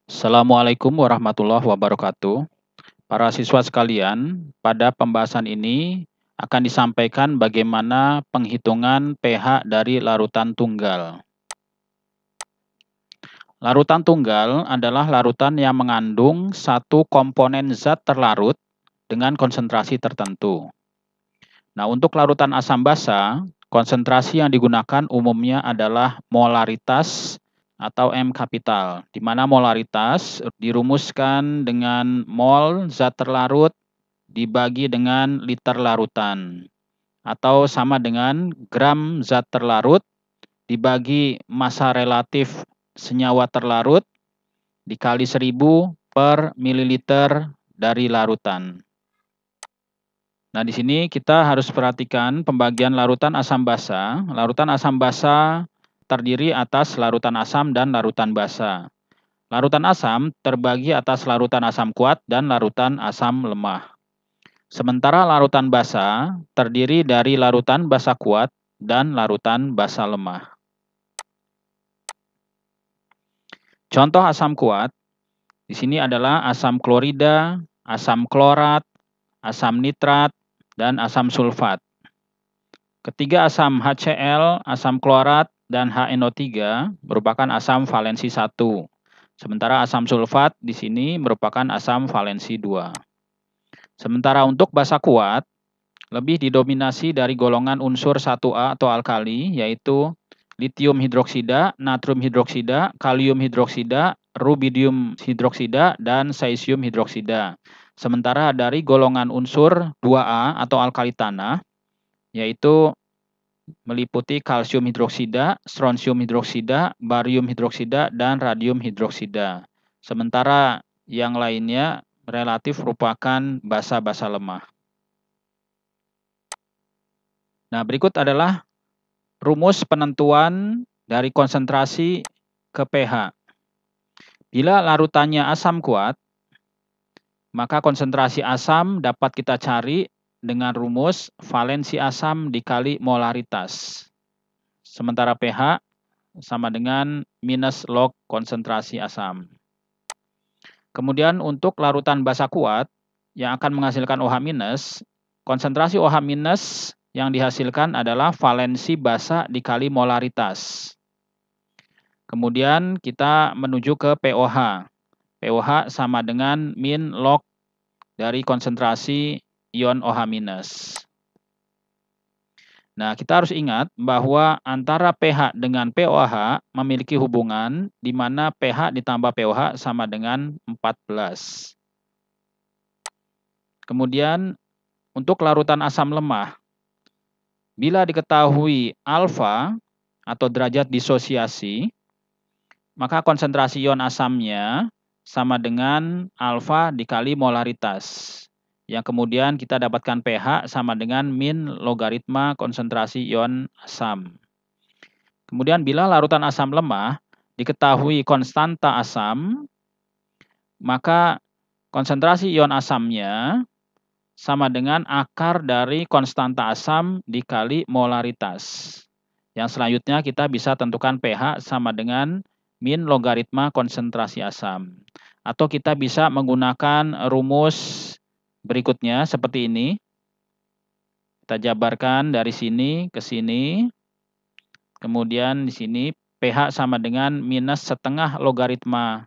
Assalamualaikum warahmatullahi wabarakatuh. Para siswa sekalian, pada pembahasan ini akan disampaikan bagaimana penghitungan pH dari larutan tunggal. Larutan tunggal adalah larutan yang mengandung satu komponen zat terlarut dengan konsentrasi tertentu. Nah, untuk larutan asam basa, konsentrasi yang digunakan umumnya adalah molaritas atau M kapital, di mana molaritas dirumuskan dengan mol zat terlarut dibagi dengan liter larutan, atau sama dengan gram zat terlarut dibagi massa relatif senyawa terlarut dikali 1000 per mililiter dari larutan. Nah, di sini kita harus perhatikan pembagian larutan asam basa. Larutan asam basa terdiri atas larutan asam dan larutan basa. Larutan asam terbagi atas larutan asam kuat dan larutan asam lemah. Sementara larutan basa terdiri dari larutan basa kuat dan larutan basa lemah. Contoh asam kuat di sini adalah asam klorida, asam klorat, asam nitrat, dan asam sulfat. Ketiga asam HCl, asam klorat, dan HNO3 merupakan asam valensi 1. Sementara asam sulfat di sini merupakan asam valensi 2. Sementara untuk basa kuat, lebih didominasi dari golongan unsur 1A atau alkali, yaitu litium hidroksida, natrium hidroksida, kalium hidroksida, rubidium hidroksida, dan caesium hidroksida. Sementara dari golongan unsur 2A atau alkali tanah, yaitu meliputi kalsium hidroksida, strontium hidroksida, barium hidroksida, dan radium hidroksida. Sementara yang lainnya relatif merupakan basa-basa lemah. Nah, berikut adalah rumus penentuan dari konsentrasi ke pH. Bila larutannya asam kuat, maka konsentrasi asam dapat kita cari dengan rumus valensi asam dikali molaritas. Sementara pH sama dengan minus log konsentrasi asam. Kemudian untuk larutan basa kuat yang akan menghasilkan OH-, konsentrasi OH- yang dihasilkan adalah valensi basa dikali molaritas. Kemudian kita menuju ke pOH. pOH sama dengan min log dari konsentrasi ion OH-. Nah, kita harus ingat bahwa antara pH dengan pOH memiliki hubungan di mana pH ditambah pOH sama dengan 14. Kemudian untuk larutan asam lemah, bila diketahui alfa atau derajat disosiasi, maka konsentrasi ion asamnya sama dengan alfa dikali molaritas. Yang kemudian kita dapatkan pH sama dengan min logaritma konsentrasi ion asam. Kemudian bila larutan asam lemah diketahui konstanta asam, maka konsentrasi ion asamnya sama dengan akar dari konstanta asam dikali molaritas. Yang selanjutnya kita bisa tentukan pH sama dengan min logaritma konsentrasi asam. Atau kita bisa menggunakan rumus berikutnya seperti ini. Kita jabarkan dari sini ke sini. Kemudian di sini pH sama dengan minus setengah logaritma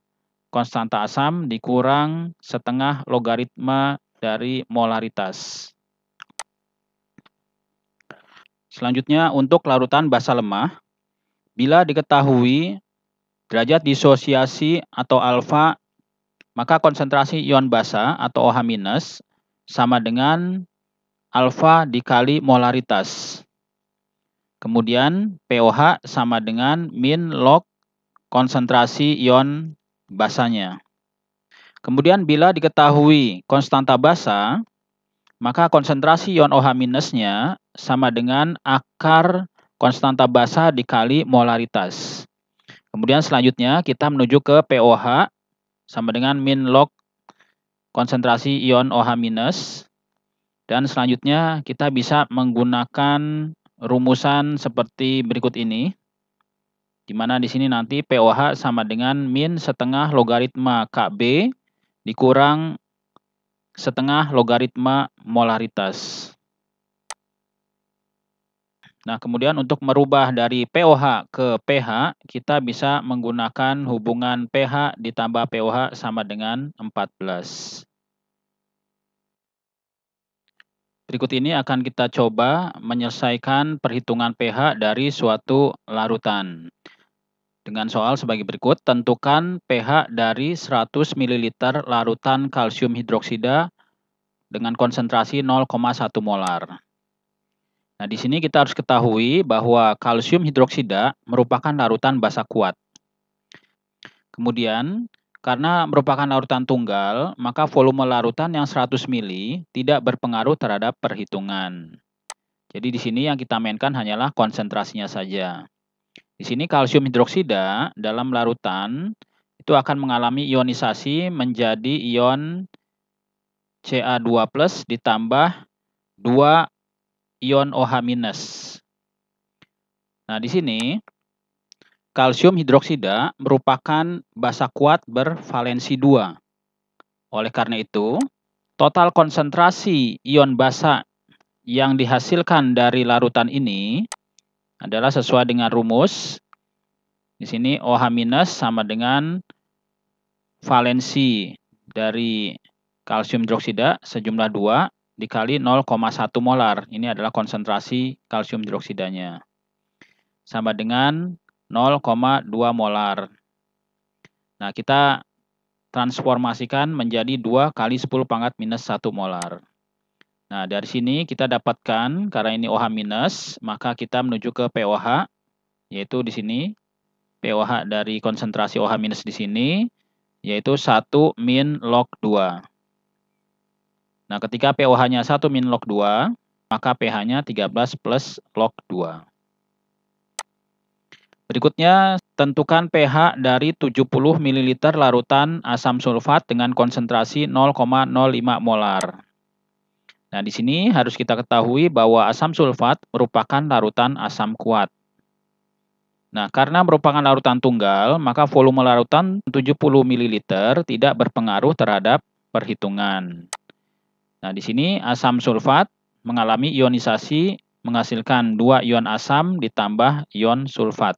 konstanta asam dikurang setengah logaritma dari molaritas. Selanjutnya untuk larutan basa lemah, bila diketahui derajat disosiasi atau alfa, maka konsentrasi ion basa atau OH- sama dengan alfa dikali molaritas. Kemudian pOH sama dengan min log konsentrasi ion basanya. Kemudian bila diketahui konstanta basa, maka konsentrasi ion OH-nya sama dengan akar konstanta basa dikali molaritas. Kemudian selanjutnya kita menuju ke pOH sama dengan min log konsentrasi ion OH-. Dan selanjutnya kita bisa menggunakan rumusan seperti berikut ini. Di mana di sini nanti pOH sama dengan min setengah logaritma Kb dikurang setengah logaritma molaritas. Nah, kemudian untuk merubah dari pOH ke pH, kita bisa menggunakan hubungan pH ditambah pOH sama dengan 14. Berikut ini akan kita coba menyelesaikan perhitungan pH dari suatu larutan. Dengan soal sebagai berikut, tentukan pH dari 100 ml larutan kalsium hidroksida dengan konsentrasi 0,1 molar. Nah, di sini kita harus ketahui bahwa kalsium hidroksida merupakan larutan basa kuat. Kemudian, karena merupakan larutan tunggal, maka volume larutan yang 100 ml tidak berpengaruh terhadap perhitungan. Jadi di sini yang kita mainkan hanyalah konsentrasinya saja. Di sini kalsium hidroksida dalam larutan itu akan mengalami ionisasi menjadi ion Ca2+ ditambah 2 ion OH-. Nah, di sini kalsium hidroksida merupakan basa kuat bervalensi 2. Oleh karena itu, total konsentrasi ion basa yang dihasilkan dari larutan ini adalah sesuai dengan rumus. Di sini OH- sama dengan valensi dari kalsium hidroksida sejumlah 2 dikali 0,1 molar. Ini adalah konsentrasi kalsium hidroksidanya. Sama dengan 0,2 molar. Nah, kita transformasikan menjadi 2 kali 10⁻⁻⁴ molar. Nah, dari sini kita dapatkan, karena ini OH-, maka kita menuju ke pOH, yaitu di sini, pOH dari konsentrasi OH- di sini, yaitu 1 min log 2. Nah, ketika pOH-nya 1 min log 2, maka pH-nya 13 plus log 2. Berikutnya, tentukan pH dari 70 ml larutan asam sulfat dengan konsentrasi 0,05 molar. Nah, di sini harus kita ketahui bahwa asam sulfat merupakan larutan asam kuat. Nah, karena merupakan larutan tunggal, maka volume larutan 70 ml tidak berpengaruh terhadap perhitungan. Nah, di sini asam sulfat mengalami ionisasi menghasilkan 2 ion asam ditambah ion sulfat.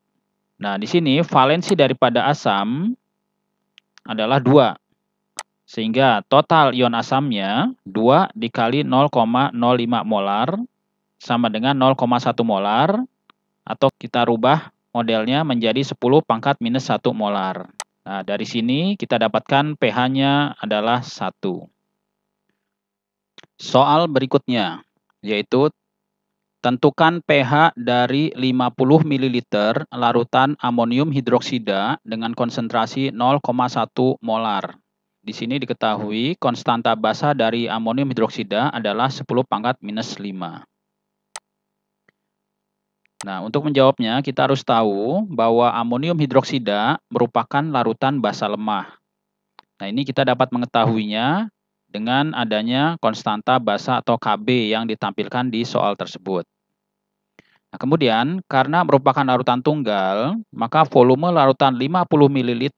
Nah, di sini valensi daripada asam adalah 2. Sehingga total ion asamnya 2 dikali 0,05 molar sama dengan 0,1 molar, atau kita rubah modelnya menjadi 10⁻⁻⁴ molar. Nah, dari sini kita dapatkan pH-nya adalah 1. Soal berikutnya, yaitu tentukan pH dari 50 ml larutan amonium hidroksida dengan konsentrasi 0,1 molar. Di sini diketahui konstanta basa dari amonium hidroksida adalah 10⁻⁻⁵. Nah, untuk menjawabnya kita harus tahu bahwa amonium hidroksida merupakan larutan basa lemah. Nah, ini kita dapat mengetahuinya dengan adanya konstanta basa atau Kb yang ditampilkan di soal tersebut. Nah, kemudian karena merupakan larutan tunggal, maka volume larutan 50 ml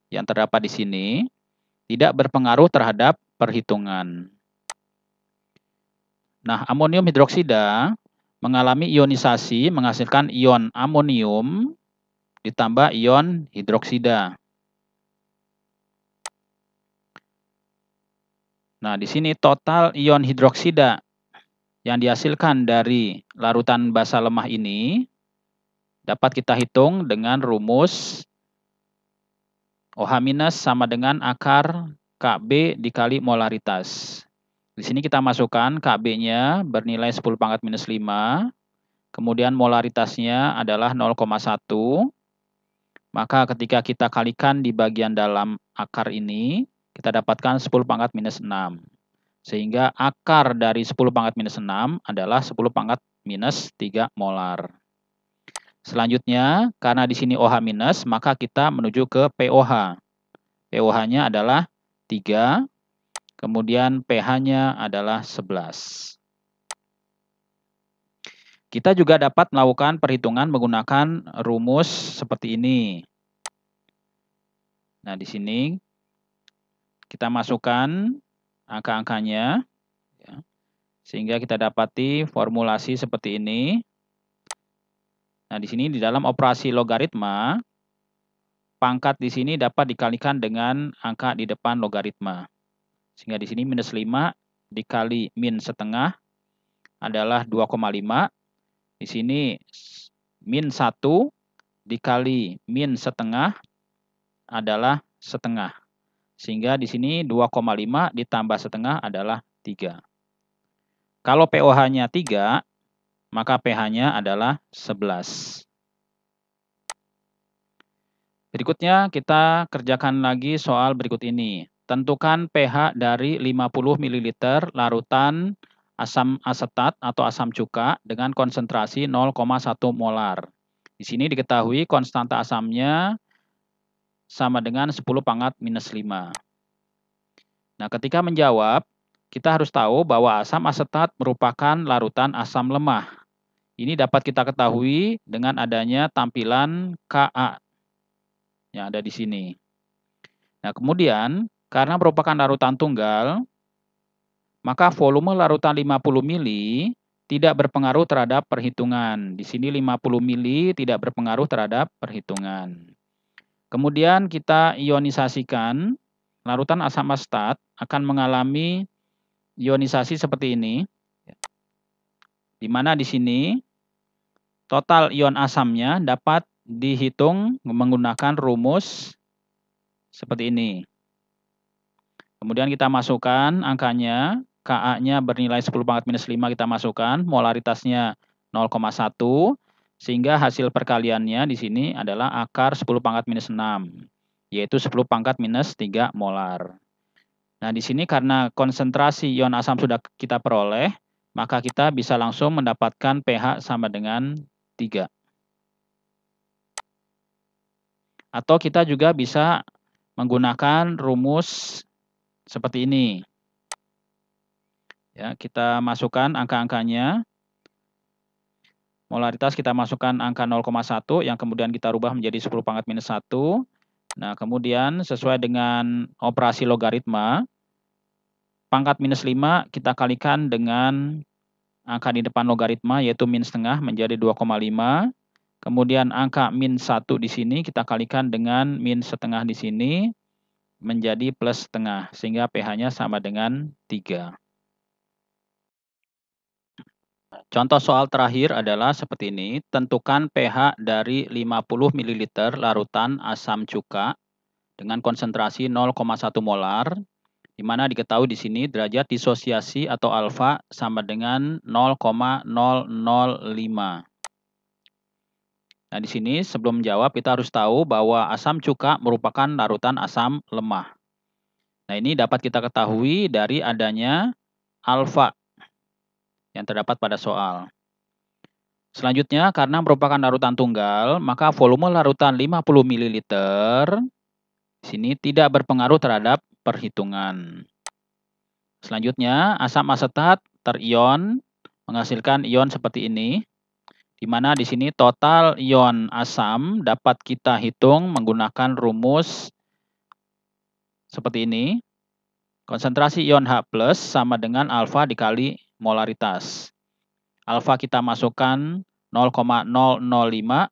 yang terdapat di sini tidak berpengaruh terhadap perhitungan. Nah, amonium hidroksida mengalami ionisasi menghasilkan ion amonium ditambah ion hidroksida. Nah, di sini total ion hidroksida yang dihasilkan dari larutan basa lemah ini dapat kita hitung dengan rumus OH- sama dengan akar Kb dikali molaritas. Di sini kita masukkan Kb-nya bernilai 10⁻⁵, kemudian molaritasnya adalah 0,1. Maka ketika kita kalikan di bagian dalam akar ini, kita dapatkan 10⁻⁶. Sehingga akar dari 10⁻⁻⁶ adalah 10⁻⁻³ molar. Selanjutnya, karena di sini OH-, maka kita menuju ke pOH. pOH-nya adalah 3, kemudian pH-nya adalah 11. Kita juga dapat melakukan perhitungan menggunakan rumus seperti ini. Nah, di sini kita masukkan angka-angkanya, ya, sehingga kita dapati formulasi seperti ini. Nah, di sini di dalam operasi logaritma, pangkat di sini dapat dikalikan dengan angka di depan logaritma. Sehingga di sini minus 5 dikali min setengah adalah 2,5. Di sini min 1 dikali min setengah adalah setengah. Sehingga di sini 2,5 ditambah setengah adalah 3. Kalau POH-nya 3, maka pH-nya adalah 11. Berikutnya kita kerjakan lagi soal berikut ini. Tentukan pH dari 50 ml larutan asam asetat atau asam cuka dengan konsentrasi 0,1 molar. Di sini diketahui konstanta asamnya sama dengan 10⁻⁻⁵. Nah, ketika menjawab, kita harus tahu bahwa asam asetat merupakan larutan asam lemah. Ini dapat kita ketahui dengan adanya tampilan Ka yang ada di sini. Nah, kemudian karena merupakan larutan tunggal, maka volume larutan 50 mili tidak berpengaruh terhadap perhitungan. Di sini 50 mili tidak berpengaruh terhadap perhitungan. Kemudian kita ionisasikan, larutan asam asetat akan mengalami ionisasi seperti ini. Di mana di sini total ion asamnya dapat dihitung menggunakan rumus seperti ini. Kemudian kita masukkan angkanya, Ka-nya bernilai 10⁻⁻⁵ kita masukkan, molaritasnya 0,1, sehingga hasil perkaliannya di sini adalah akar 10⁻⁻⁶, yaitu 10⁻⁻³ molar. Nah, di sini karena konsentrasi ion asam sudah kita peroleh, maka kita bisa langsung mendapatkan pH sama dengan 3. Atau kita juga bisa menggunakan rumus seperti ini. Ya, kita masukkan angka-angkanya. Molaritas kita masukkan angka 0,1 yang kemudian kita rubah menjadi 10⁻⁻⁴. Nah, kemudian sesuai dengan operasi logaritma, pangkat minus 5 kita kalikan dengan angka di depan logaritma yaitu min setengah menjadi 2,5. Kemudian angka min 1 di sini kita kalikan dengan min setengah di sini menjadi plus setengah, sehingga pH-nya sama dengan 3. Contoh soal terakhir adalah seperti ini. Tentukan pH dari 50 ml larutan asam cuka dengan konsentrasi 0,1 molar, di mana diketahui di sini derajat disosiasi atau alfa sama dengan 0,005. Nah, di sini sebelum menjawab kita harus tahu bahwa asam cuka merupakan larutan asam lemah. Nah, ini dapat kita ketahui dari adanya alfa yang terdapat pada soal. Selanjutnya, karena merupakan larutan tunggal, maka volume larutan 50 ml di sini tidak berpengaruh terhadap perhitungan. Selanjutnya, asam asetat terion menghasilkan ion seperti ini, di mana di sini total ion asam dapat kita hitung menggunakan rumus seperti ini. Konsentrasi ion H+ sama dengan alfa dikali molaritas. Alfa kita masukkan 0,005,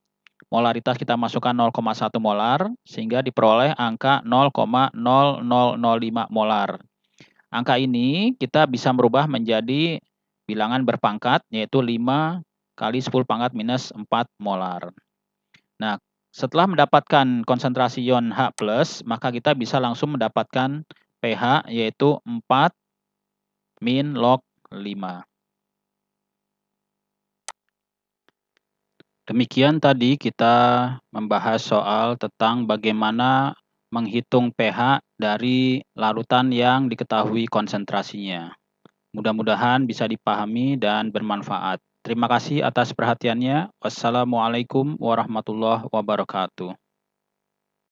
molaritas kita masukkan 0,1 molar, sehingga diperoleh angka 0,0005 molar. Angka ini kita bisa merubah menjadi bilangan berpangkat, yaitu 5 kali 10⁻⁻⁴ molar. Nah, setelah mendapatkan konsentrasi ion H+, maka kita bisa langsung mendapatkan pH, yaitu 4 min log 5. Demikian tadi kita membahas soal tentang bagaimana menghitung pH dari larutan yang diketahui konsentrasinya. Mudah-mudahan bisa dipahami dan bermanfaat. Terima kasih atas perhatiannya. Wassalamualaikum warahmatullahi wabarakatuh.